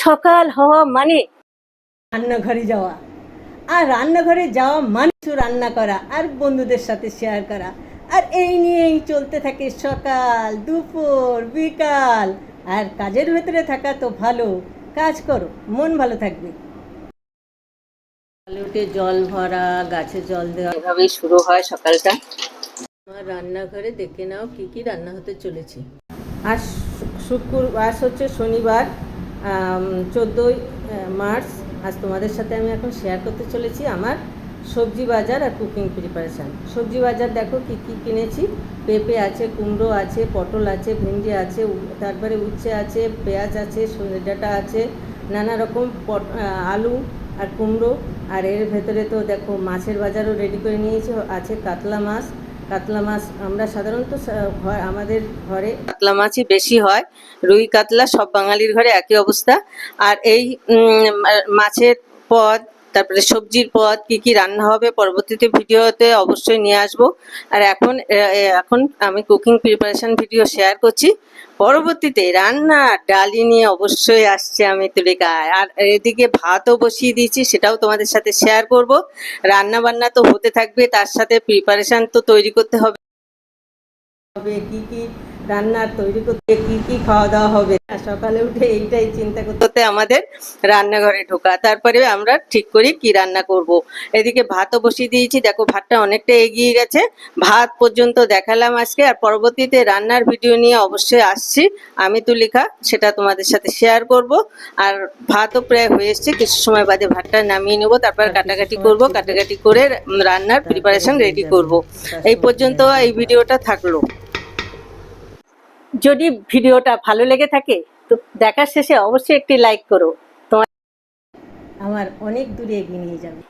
সকাল হওয়া মানে রান্নাঘরে যাওয়া, আর রান্নাঘরে যাওয়া মানে কিছু রান্না করা আর বন্ধুদের সাথে শেয়ার করা। আর এই নিয়েই চলতে থাকে সকাল, দুপুর, বিকাল। আর কাজের ভেতরে থাকা তো ভালো, কাজ করো, মন ভালো থাকবে। সকালে উঠে জল ভরা, গাছে জল দেওয়া, এভাবেই শুরু হয় সকালটা। আমার রান্নাঘরে দেখে নাও কি কি রান্না হতে চলেছে। আজ আজ হচ্ছে শনিবার, 14ই মার্চ। আজ তোমাদের সাথে আমি এখন শেয়ার করতে চলেছি আমার সবজি বাজার আর কুকিং প্রিপারেশান। সবজি বাজার দেখো কি কি কিনেছি। পেঁপে আছে, কুমড়ো আছে, পটল আছে, ভেন্ডি আছে, তারপরে উচ্ছে আছে, পেঁয়াজ আছে, সজনে ডাঁটা আছে, নানা রকম আলু আর কুমড়ো। আর এর ভেতরে তো দেখো মাছের বাজারও রেডি করে নিয়েছি। আছে কাতলা মাছ। কাতলা মাছ আমরা সাধারণত আমাদের ঘরে কাতলা মাছই বেশি হয়, রুই কাতলা সব বাঙালির ঘরে একই অবস্থা। আর এই মাছের পদ, তারপরে সবজির পদ কি কি রান্না হবে পরবর্তীতে ভিডিওতে অবশ্যই নিয়ে আসবো। আর এখন আমি কুকিং প্রিপারেশন ভিডিও শেয়ার করছি। পরবর্তীতে রান্না ডালি নিয়ে অবশ্যই আসছে আমি তুলিকা। আর এদিকে ভাতও বসিয়ে দিয়েছি, সেটাও তোমাদের সাথে শেয়ার করব। রান্না বান্না তো হতে থাকবে, তার সাথে প্রিপারেশন তো তৈরি করতে হবে। কি কি রান্নার তৈরি করতে, কি কি খাওয়া দাওয়া হবে। সকালে উঠে এইটাই চিন্তা করতে আমাদের রান্নাঘরে ঢোকা, তারপরে আমরা ঠিক করি কি রান্না করব। এদিকে ভাতও বসিয়ে দিয়েছি, দেখো ভাতটা অনেকটা এগিয়ে গেছে। ভাত পর্যন্ত দেখালাম আজকে, আর পরবর্তীতে রান্নার ভিডিও নিয়ে অবশ্যই আসছি আমি তুলিকা, সেটা তোমাদের সাথে শেয়ার করব। আর ভাতও প্রায় হয়ে এসছে, কিছু সময় বাদে ভাতটা নামিয়ে নেবো, তারপর কাটাকাটি করব, কাটাকাটি করে রান্নার প্রিপারেশন রেডি করব। এই পর্যন্ত এই ভিডিওটা থাকলো। যদি ভিডিওটা ভালো লেগে থাকে তো দেখার শেষে অবশ্যই একটি লাইক করো, তোমার আমার অনেক দূরে এগিয়ে নিয়ে যাবে।